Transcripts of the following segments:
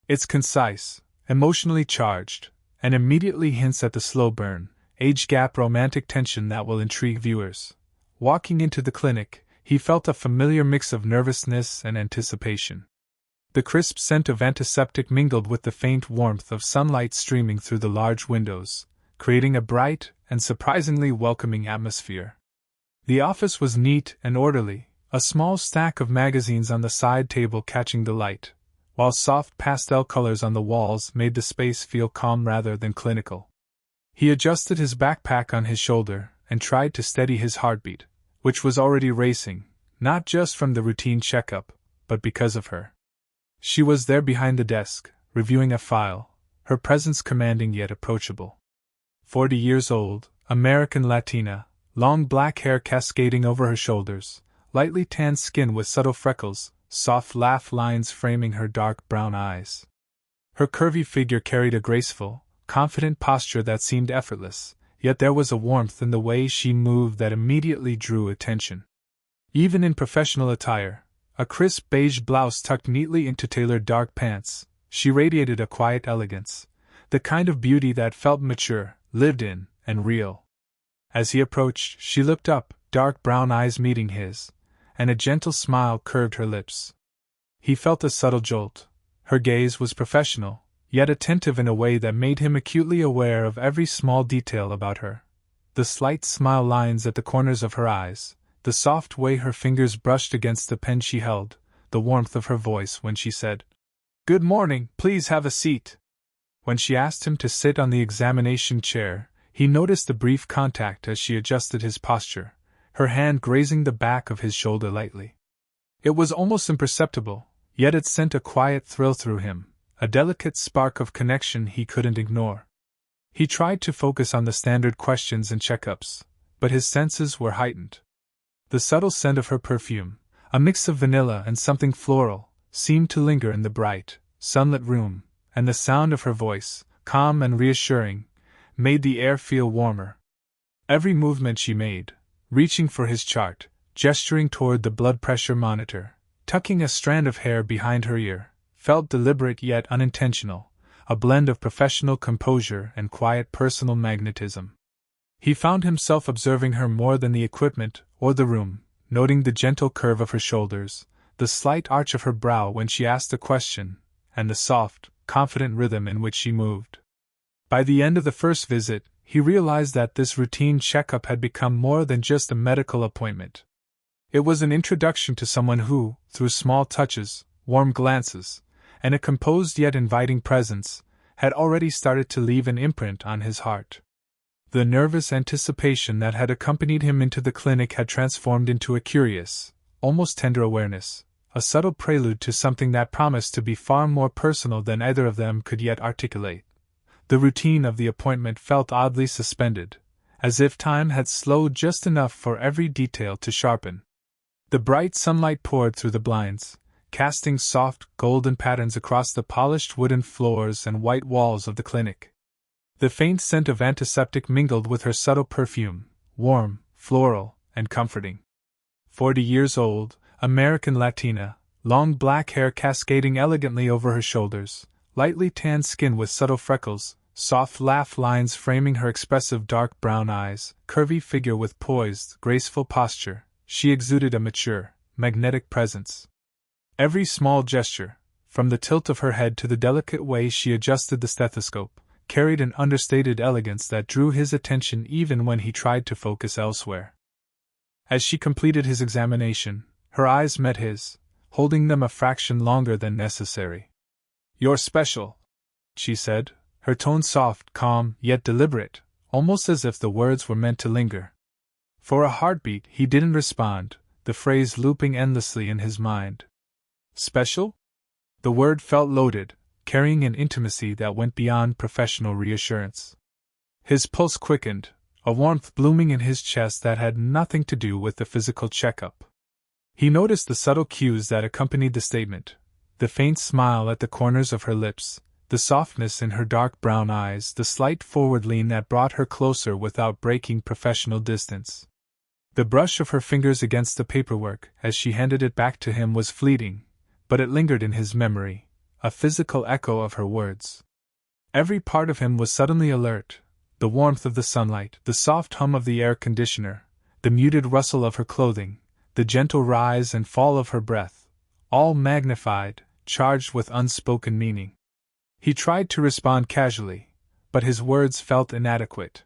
It's concise, emotionally charged, and immediately hints at the slow burn, age gap romantic tension that will intrigue viewers. Walking into the clinic, he felt a familiar mix of nervousness and anticipation. The crisp scent of antiseptic mingled with the faint warmth of sunlight streaming through the large windows, creating a bright and surprisingly welcoming atmosphere. The office was neat and orderly, a small stack of magazines on the side table catching the light, while soft pastel colors on the walls made the space feel calm rather than clinical. He adjusted his backpack on his shoulder and tried to steady his heartbeat, which was already racing, not just from the routine checkup, but because of her. She was there behind the desk, reviewing a file, her presence commanding yet approachable. 40 years old, American Latina, long black hair cascading over her shoulders, lightly tanned skin with subtle freckles, soft laugh lines framing her dark brown eyes. Her curvy figure carried a graceful, confident posture that seemed effortless, yet there was a warmth in the way she moved that immediately drew attention. Even in professional attire, a crisp beige blouse tucked neatly into tailored dark pants, she radiated a quiet elegance, the kind of beauty that felt mature, lived in, and real. As he approached, she looked up, dark brown eyes meeting his, and a gentle smile curved her lips. He felt a subtle jolt. Her gaze was professional, yet attentive in a way that made him acutely aware of every small detail about her. The slight smile lines at the corners of her eyes, the soft way her fingers brushed against the pen she held, the warmth of her voice when she said, "Good morning, please have a seat." When she asked him to sit on the examination chair, he noticed the brief contact as she adjusted his posture, her hand grazing the back of his shoulder lightly. It was almost imperceptible, yet it sent a quiet thrill through him, a delicate spark of connection he couldn't ignore. He tried to focus on the standard questions and checkups, but his senses were heightened. The subtle scent of her perfume, a mix of vanilla and something floral, seemed to linger in the bright, sunlit room, and the sound of her voice, calm and reassuring, made the air feel warmer. Every movement she made, reaching for his chart, gesturing toward the blood pressure monitor, tucking a strand of hair behind her ear, felt deliberate yet unintentional, a blend of professional composure and quiet personal magnetism. He found himself observing her more than the equipment or the room, noting the gentle curve of her shoulders, the slight arch of her brow when she asked a question, and the soft, confident rhythm in which she moved. By the end of the first visit, he realized that this routine checkup had become more than just a medical appointment. It was an introduction to someone who, through small touches, warm glances, and a composed yet inviting presence, had already started to leave an imprint on his heart. The nervous anticipation that had accompanied him into the clinic had transformed into a curious, almost tender awareness, a subtle prelude to something that promised to be far more personal than either of them could yet articulate. The routine of the appointment felt oddly suspended, as if time had slowed just enough for every detail to sharpen. The bright sunlight poured through the blinds, casting soft, golden patterns across the polished wooden floors and white walls of the clinic. The faint scent of antiseptic mingled with her subtle perfume, warm, floral, and comforting. 40 years old, American Latina, long black hair cascading elegantly over her shoulders, lightly tanned skin with subtle freckles, soft laugh lines framing her expressive dark brown eyes, curvy figure with poised, graceful posture, she exuded a mature, magnetic presence. Every small gesture, from the tilt of her head to the delicate way she adjusted the stethoscope, carried an understated elegance that drew his attention even when he tried to focus elsewhere. As she completed his examination, her eyes met his, holding them a fraction longer than necessary. "You're special," she said, her tone soft, calm, yet deliberate, almost as if the words were meant to linger. For a heartbeat he didn't respond, the phrase looping endlessly in his mind. Special? The word felt loaded, carrying an intimacy that went beyond professional reassurance. His pulse quickened, a warmth blooming in his chest that had nothing to do with the physical checkup. He noticed the subtle cues that accompanied the statement, the faint smile at the corners of her lips, the softness in her dark brown eyes, the slight forward lean that brought her closer without breaking professional distance. The brush of her fingers against the paperwork as she handed it back to him was fleeting, but it lingered in his memory, a physical echo of her words. Every part of him was suddenly alert: the warmth of the sunlight, the soft hum of the air conditioner, the muted rustle of her clothing, the gentle rise and fall of her breath, all magnified, charged with unspoken meaning. He tried to respond casually, but his words felt inadequate.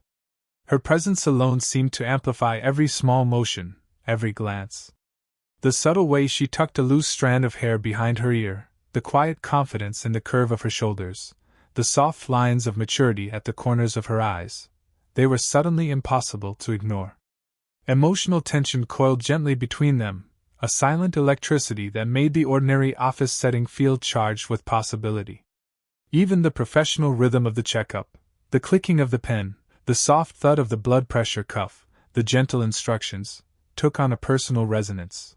Her presence alone seemed to amplify every small motion, every glance. The subtle way she tucked a loose strand of hair behind her ear, the quiet confidence in the curve of her shoulders, the soft lines of maturity at the corners of her eyes, they were suddenly impossible to ignore. Emotional tension coiled gently between them, a silent electricity that made the ordinary office setting feel charged with possibility. Even the professional rhythm of the checkup, the clicking of the pen, the soft thud of the blood pressure cuff, the gentle instructions, took on a personal resonance.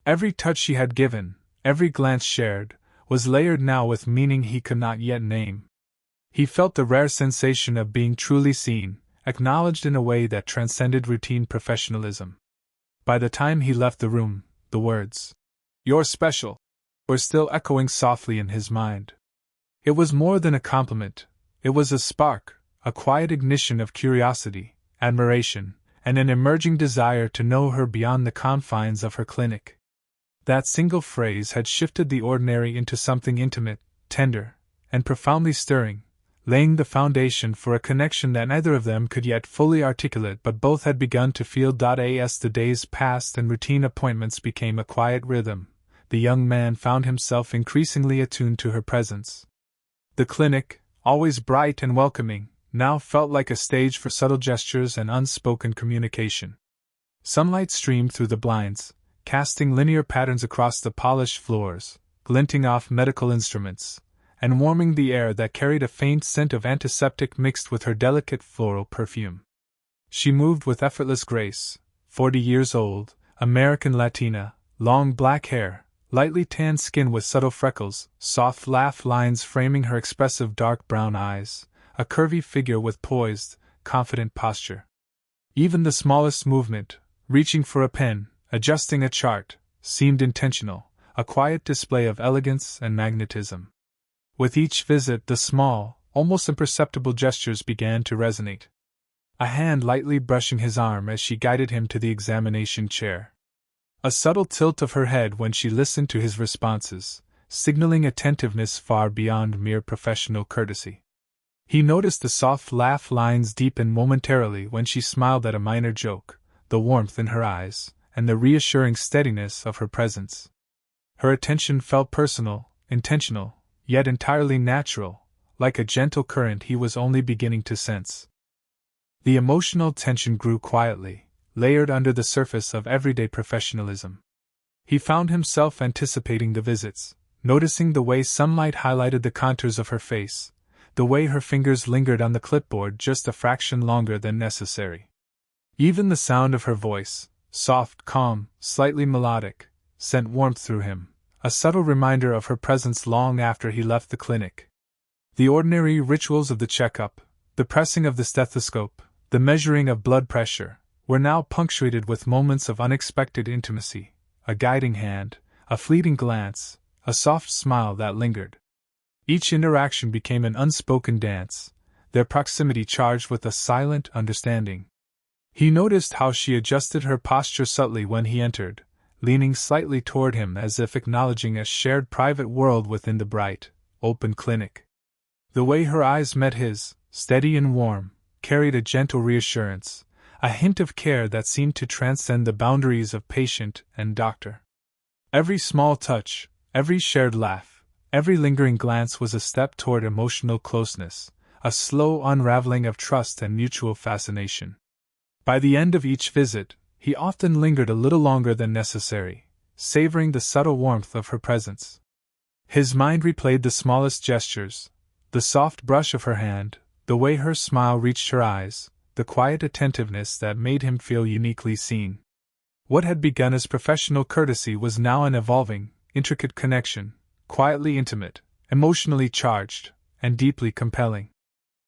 Every touch she had given, every glance shared, was layered now with meaning he could not yet name. He felt the rare sensation of being truly seen, acknowledged in a way that transcended routine professionalism. By the time he left the room, the words, "You're special," were still echoing softly in his mind. It was more than a compliment, it was a spark, a quiet ignition of curiosity, admiration, and an emerging desire to know her beyond the confines of her clinic. That single phrase had shifted the ordinary into something intimate, tender, and profoundly stirring, laying the foundation for a connection that neither of them could yet fully articulate, but both had begun to feel. As the days passed and routine appointments became a quiet rhythm, the young man found himself increasingly attuned to her presence. The clinic, always bright and welcoming, now felt like a stage for subtle gestures and unspoken communication. Sunlight streamed through the blinds, casting linear patterns across the polished floors, glinting off medical instruments, and warming the air that carried a faint scent of antiseptic mixed with her delicate floral perfume. She moved with effortless grace, 40 years old, American Latina, long black hair, lightly tanned skin with subtle freckles, soft laugh lines framing her expressive dark brown eyes, a curvy figure with poised, confident posture. Even the smallest movement, reaching for a pen, adjusting a chart, seemed intentional, a quiet display of elegance and magnetism. With each visit, the small, almost imperceptible gestures began to resonate. A hand lightly brushing his arm as she guided him to the examination chair. A subtle tilt of her head when she listened to his responses, signaling attentiveness far beyond mere professional courtesy. He noticed the soft laugh lines deepen momentarily when she smiled at a minor joke, the warmth in her eyes, and the reassuring steadiness of her presence. Her attention felt personal, intentional, yet entirely natural, like a gentle current he was only beginning to sense. The emotional tension grew quietly, layered under the surface of everyday professionalism. He found himself anticipating the visits, noticing the way sunlight highlighted the contours of her face, the way her fingers lingered on the clipboard just a fraction longer than necessary. Even the sound of her voice, soft, calm, slightly melodic, sent warmth through him, a subtle reminder of her presence long after he left the clinic. The ordinary rituals of the checkup, the pressing of the stethoscope, the measuring of blood pressure, were now punctuated with moments of unexpected intimacy, a guiding hand, a fleeting glance, a soft smile that lingered. Each interaction became an unspoken dance, their proximity charged with a silent understanding. He noticed how she adjusted her posture subtly when he entered, leaning slightly toward him as if acknowledging a shared private world within the bright, open clinic. The way her eyes met his, steady and warm, carried a gentle reassurance, a hint of care that seemed to transcend the boundaries of patient and doctor. Every small touch, every shared laugh, every lingering glance was a step toward emotional closeness, a slow unraveling of trust and mutual fascination. By the end of each visit, he often lingered a little longer than necessary, savoring the subtle warmth of her presence. His mind replayed the smallest gestures, the soft brush of her hand, the way her smile reached her eyes, the quiet attentiveness that made him feel uniquely seen. What had begun as professional courtesy was now an evolving, intricate connection, quietly intimate, emotionally charged, and deeply compelling.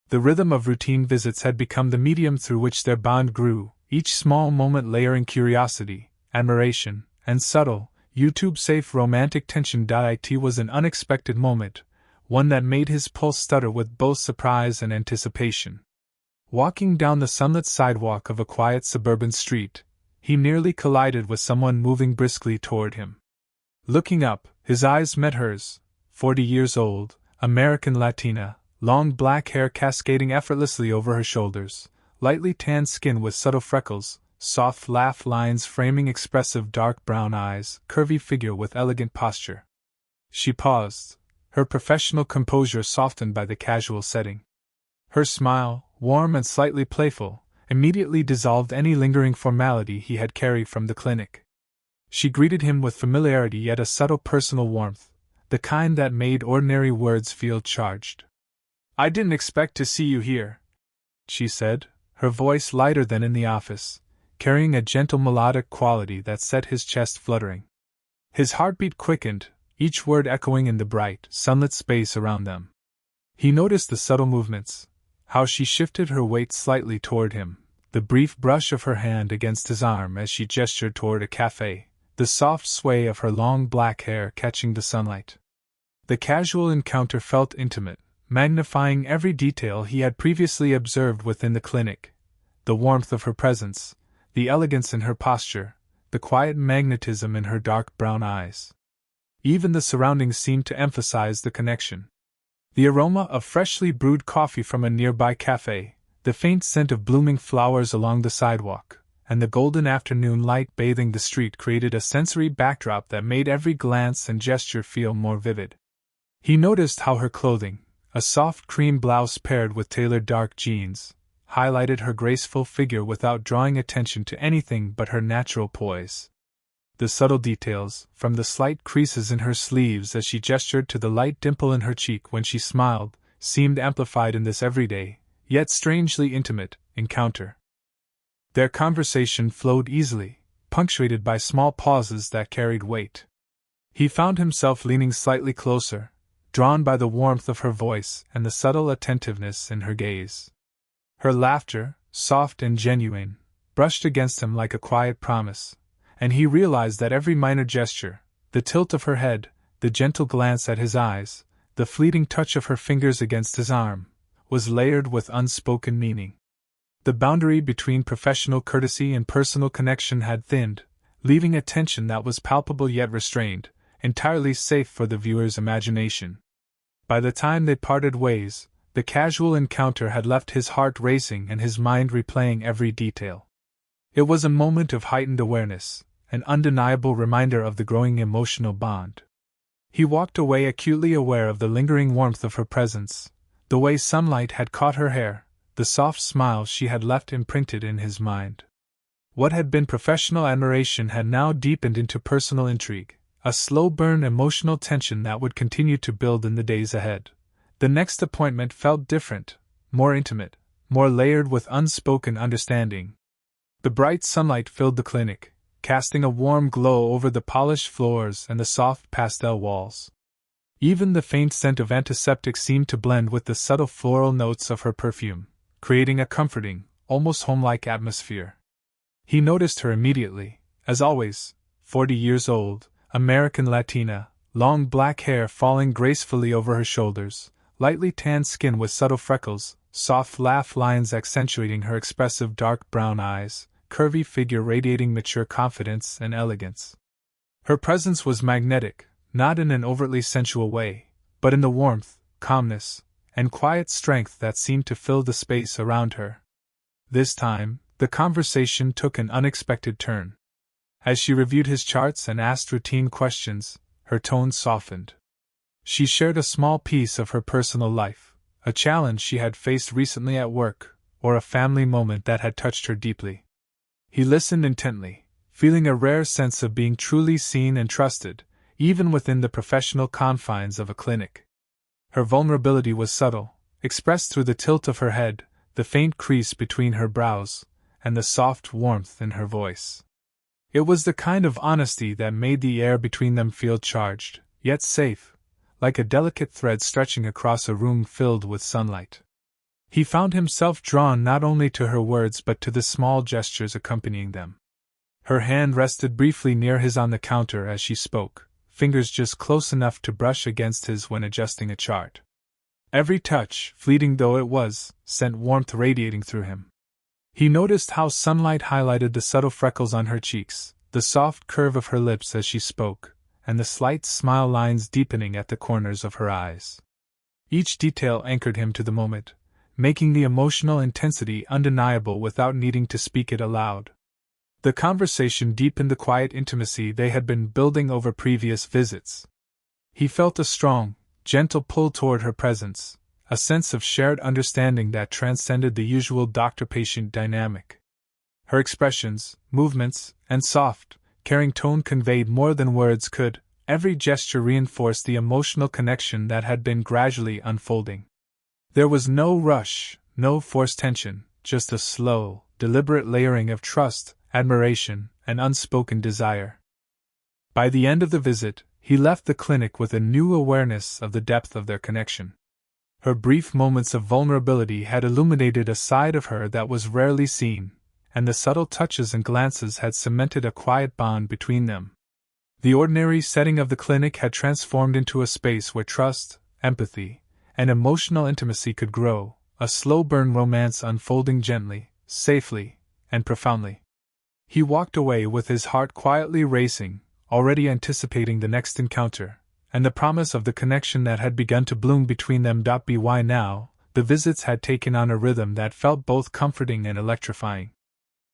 The rhythm of routine visits had become the medium through which their bond grew, each small moment layering curiosity, admiration, and subtle, YouTube-safe romantic tension. It was an unexpected moment, one that made his pulse stutter with both surprise and anticipation. Walking down the sunlit sidewalk of a quiet suburban street, he nearly collided with someone moving briskly toward him. Looking up, his eyes met hers, 40 years old, American Latina, long black hair cascading effortlessly over her shoulders, lightly tanned skin with subtle freckles, soft laugh lines framing expressive dark brown eyes, curvy figure with elegant posture. She paused, her professional composure softened by the casual setting. Her smile, warm and slightly playful, immediately dissolved any lingering formality he had carried from the clinic. She greeted him with familiarity yet a subtle personal warmth, the kind that made ordinary words feel charged. "I didn't expect to see you here," she said, her voice lighter than in the office, carrying a gentle melodic quality that set his chest fluttering. His heartbeat quickened, each word echoing in the bright, sunlit space around them. He noticed the subtle movements, how she shifted her weight slightly toward him, the brief brush of her hand against his arm as she gestured toward a cafe, the soft sway of her long black hair catching the sunlight. The casual encounter felt intimate, magnifying every detail he had previously observed within the clinic: the warmth of her presence, the elegance in her posture, the quiet magnetism in her dark brown eyes. Even the surroundings seemed to emphasize the connection. The aroma of freshly brewed coffee from a nearby cafe, the faint scent of blooming flowers along the sidewalk, and the golden afternoon light bathing the street created a sensory backdrop that made every glance and gesture feel more vivid. He noticed how her clothing, a soft cream blouse paired with tailored dark jeans, highlighted her graceful figure without drawing attention to anything but her natural poise. The subtle details, from the slight creases in her sleeves as she gestured to the light dimple in her cheek when she smiled, seemed amplified in this everyday, yet strangely intimate, encounter. Their conversation flowed easily, punctuated by small pauses that carried weight. He found himself leaning slightly closer, drawn by the warmth of her voice and the subtle attentiveness in her gaze. Her laughter, soft and genuine, brushed against him like a quiet promise, and he realized that every minor gesture, the tilt of her head, the gentle glance at his eyes, the fleeting touch of her fingers against his arm, was layered with unspoken meaning. The boundary between professional courtesy and personal connection had thinned, leaving a tension that was palpable yet restrained, entirely safe for the viewer's imagination. By the time they parted ways, the casual encounter had left his heart racing and his mind replaying every detail. It was a moment of heightened awareness, an undeniable reminder of the growing emotional bond. He walked away acutely aware of the lingering warmth of her presence, the way sunlight had caught her hair, the soft smile she had left imprinted in his mind. What had been professional admiration had now deepened into personal intrigue, a slow-burn emotional tension that would continue to build in the days ahead. The next appointment felt different, more intimate, more layered with unspoken understanding. The bright sunlight filled the clinic, casting a warm glow over the polished floors and the soft pastel walls. Even the faint scent of antiseptic seemed to blend with the subtle floral notes of her perfume, creating a comforting, almost home-like atmosphere. He noticed her immediately, as always, 40 years old, American Latina, long black hair falling gracefully over her shoulders, lightly tanned skin with subtle freckles, soft laugh lines accentuating her expressive dark brown eyes, curvy figure radiating mature confidence and elegance. Her presence was magnetic, not in an overtly sensual way, but in the warmth, calmness, and quiet strength that seemed to fill the space around her. This time, the conversation took an unexpected turn. As she reviewed his charts and asked routine questions, her tone softened. She shared a small piece of her personal life, a challenge she had faced recently at work, or a family moment that had touched her deeply. He listened intently, feeling a rare sense of being truly seen and trusted, even within the professional confines of a clinic. Her vulnerability was subtle, expressed through the tilt of her head, the faint crease between her brows, and the soft warmth in her voice. It was the kind of honesty that made the air between them feel charged, yet safe, like a delicate thread stretching across a room filled with sunlight. He found himself drawn not only to her words but to the small gestures accompanying them. Her hand rested briefly near his on the counter as she spoke, fingers just close enough to brush against his when adjusting a chart. Every touch, fleeting though it was, sent warmth radiating through him. He noticed how sunlight highlighted the subtle freckles on her cheeks, the soft curve of her lips as she spoke, and the slight smile lines deepening at the corners of her eyes. Each detail anchored him to the moment, making the emotional intensity undeniable without needing to speak it aloud. The conversation deepened the quiet intimacy they had been building over previous visits. He felt a strong, gentle pull toward her presence, a sense of shared understanding that transcended the usual doctor-patient dynamic. Her expressions, movements, and soft, caring tone conveyed more than words could. Every gesture reinforced the emotional connection that had been gradually unfolding. There was no rush, no forced tension, just a slow, deliberate layering of trust, admiration, and unspoken desire. By the end of the visit, he left the clinic with a new awareness of the depth of their connection. Her brief moments of vulnerability had illuminated a side of her that was rarely seen, and the subtle touches and glances had cemented a quiet bond between them. The ordinary setting of the clinic had transformed into a space where trust, empathy, and emotional intimacy could grow, a slow-burn romance unfolding gently, safely, and profoundly. He walked away with his heart quietly racing, already anticipating the next encounter, and the promise of the connection that had begun to bloom between them. By now, the visits had taken on a rhythm that felt both comforting and electrifying.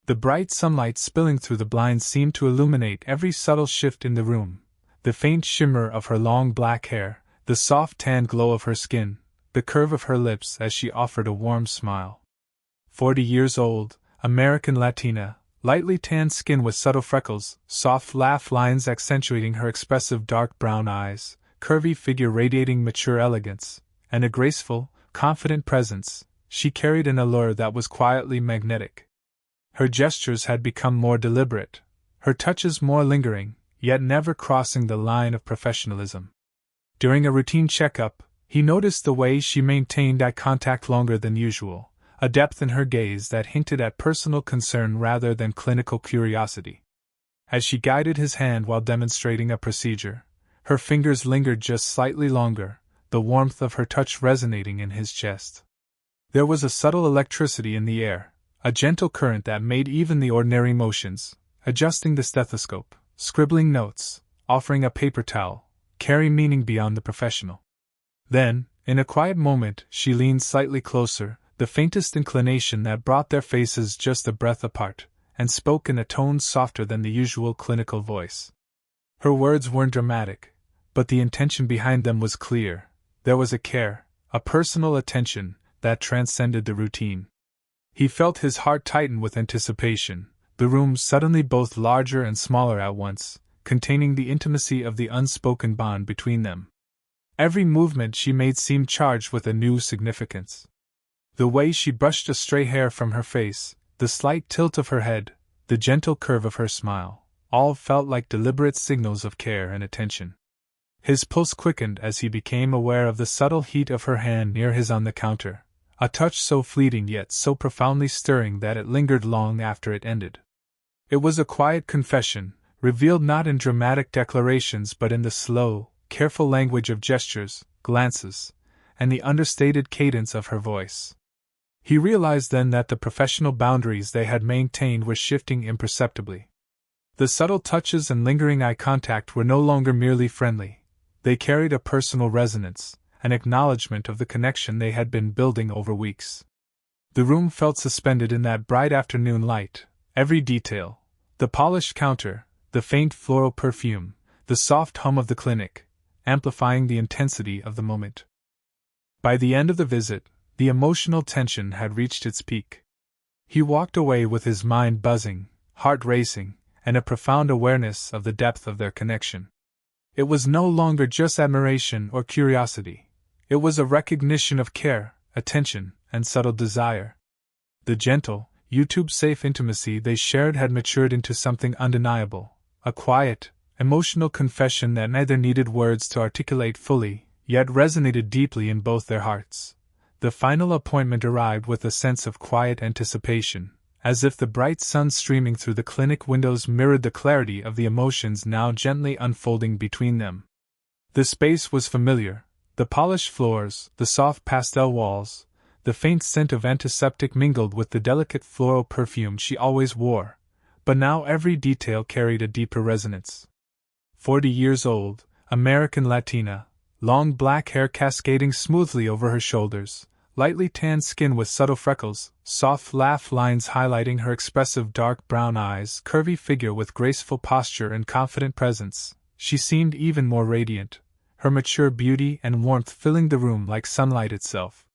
The bright sunlight spilling through the blinds seemed to illuminate every subtle shift in the room, the faint shimmer of her long black hair, the soft tanned glow of her skin, the curve of her lips as she offered a warm smile. 40 years old, American Latina, lightly tanned skin with subtle freckles, soft laugh lines accentuating her expressive dark brown eyes, curvy figure radiating mature elegance, and a graceful, confident presence, she carried an allure that was quietly magnetic. Her gestures had become more deliberate, her touches more lingering, yet never crossing the line of professionalism. During a routine checkup, he noticed the way she maintained eye contact longer than usual, a depth in her gaze that hinted at personal concern rather than clinical curiosity. As she guided his hand while demonstrating a procedure, her fingers lingered just slightly longer, the warmth of her touch resonating in his chest. There was a subtle electricity in the air, a gentle current that made even the ordinary motions, adjusting the stethoscope, scribbling notes, offering a paper towel, carry meaning beyond the professional. Then, in a quiet moment, she leaned slightly closer, the faintest inclination that brought their faces just a breath apart, and spoke in a tone softer than the usual clinical voice. Her words weren't dramatic, but the intention behind them was clear. There was a care, a personal attention, that transcended the routine. He felt his heart tighten with anticipation, the room suddenly both larger and smaller at once, containing the intimacy of the unspoken bond between them. Every movement she made seemed charged with a new significance. The way she brushed a stray hair from her face, the slight tilt of her head, the gentle curve of her smile, all felt like deliberate signals of care and attention. His pulse quickened as he became aware of the subtle heat of her hand near his on the counter, a touch so fleeting yet so profoundly stirring that it lingered long after it ended. It was a quiet confession, revealed not in dramatic declarations but in the slow, careful language of gestures, glances, and the understated cadence of her voice. He realized then that the professional boundaries they had maintained were shifting imperceptibly. The subtle touches and lingering eye contact were no longer merely friendly. They carried a personal resonance, an acknowledgement of the connection they had been building over weeks. The room felt suspended in that bright afternoon light, every detail, the polished counter, the faint floral perfume, the soft hum of the clinic, amplifying the intensity of the moment. By the end of the visit, the emotional tension had reached its peak. He walked away with his mind buzzing, heart racing, and a profound awareness of the depth of their connection. It was no longer just admiration or curiosity. It was a recognition of care, attention, and subtle desire. The gentle, YouTube-safe intimacy they shared had matured into something undeniable, a quiet, emotional confession that neither needed words to articulate fully, yet resonated deeply in both their hearts. The final appointment arrived with a sense of quiet anticipation, as if the bright sun streaming through the clinic windows mirrored the clarity of the emotions now gently unfolding between them. The space was familiar, the polished floors, the soft pastel walls, the faint scent of antiseptic mingled with the delicate floral perfume she always wore, but now every detail carried a deeper resonance. 40 years old, American Latina, long black hair cascading smoothly over her shoulders, lightly tanned skin with subtle freckles, soft laugh lines highlighting her expressive dark brown eyes, curvy figure with graceful posture and confident presence, she seemed even more radiant, her mature beauty and warmth filling the room like sunlight itself.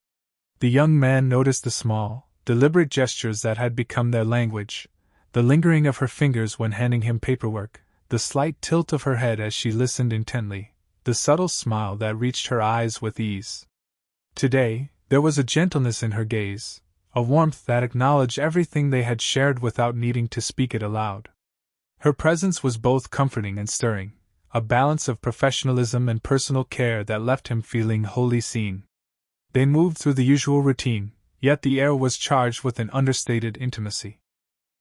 The young man noticed the small, deliberate gestures that had become their language, the lingering of her fingers when handing him paperwork, the slight tilt of her head as she listened intently, the subtle smile that reached her eyes with ease. Today, there was a gentleness in her gaze, a warmth that acknowledged everything they had shared without needing to speak it aloud. Her presence was both comforting and stirring, a balance of professionalism and personal care that left him feeling wholly seen. They moved through the usual routine, yet the air was charged with an understated intimacy.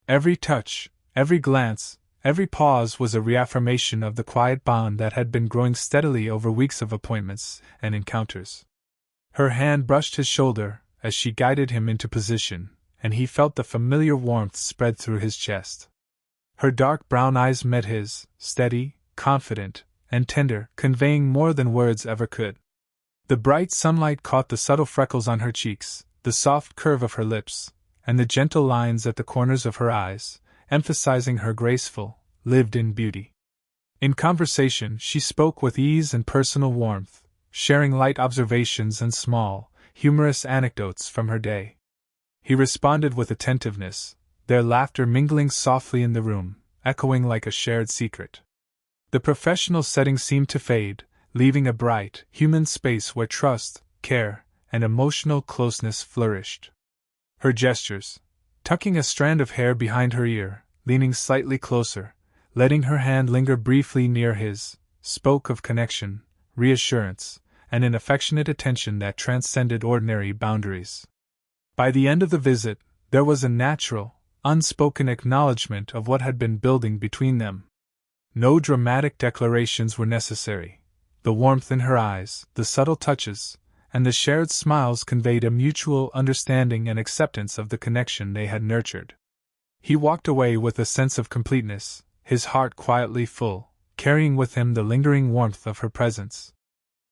Every touch, every glance, every pause was a reaffirmation of the quiet bond that had been growing steadily over weeks of appointments and encounters. Her hand brushed his shoulder as she guided him into position, and he felt the familiar warmth spread through his chest. Her dark brown eyes met his, steady, confident, and tender, conveying more than words ever could. The bright sunlight caught the subtle freckles on her cheeks, the soft curve of her lips, and the gentle lines at the corners of her eyes, emphasizing her graceful, lived-in beauty. In conversation, she spoke with ease and personal warmth, sharing light observations and small, humorous anecdotes from her day. He responded with attentiveness, their laughter mingling softly in the room, echoing like a shared secret. The professional setting seemed to fade, leaving a bright, human space where trust, care, and emotional closeness flourished. Her gestures, tucking a strand of hair behind her ear, leaning slightly closer, letting her hand linger briefly near his, spoke of connection, reassurance, and an affectionate attention that transcended ordinary boundaries. By the end of the visit, there was a natural, unspoken acknowledgement of what had been building between them. No dramatic declarations were necessary. The warmth in her eyes, the subtle touches, and the shared smiles conveyed a mutual understanding and acceptance of the connection they had nurtured. He walked away with a sense of completeness, his heart quietly full, carrying with him the lingering warmth of her presence.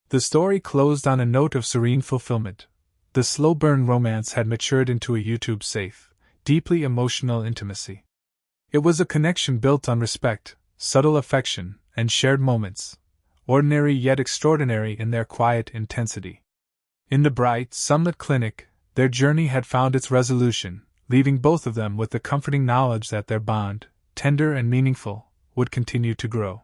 The story closed on a note of serene fulfillment. The slow burn romance had matured into a YouTube-safe, deeply emotional intimacy. It was a connection built on respect, subtle affection, and shared moments, ordinary yet extraordinary in their quiet intensity. In the bright, sunlit clinic, their journey had found its resolution, leaving both of them with the comforting knowledge that their bond, tender and meaningful, would continue to grow.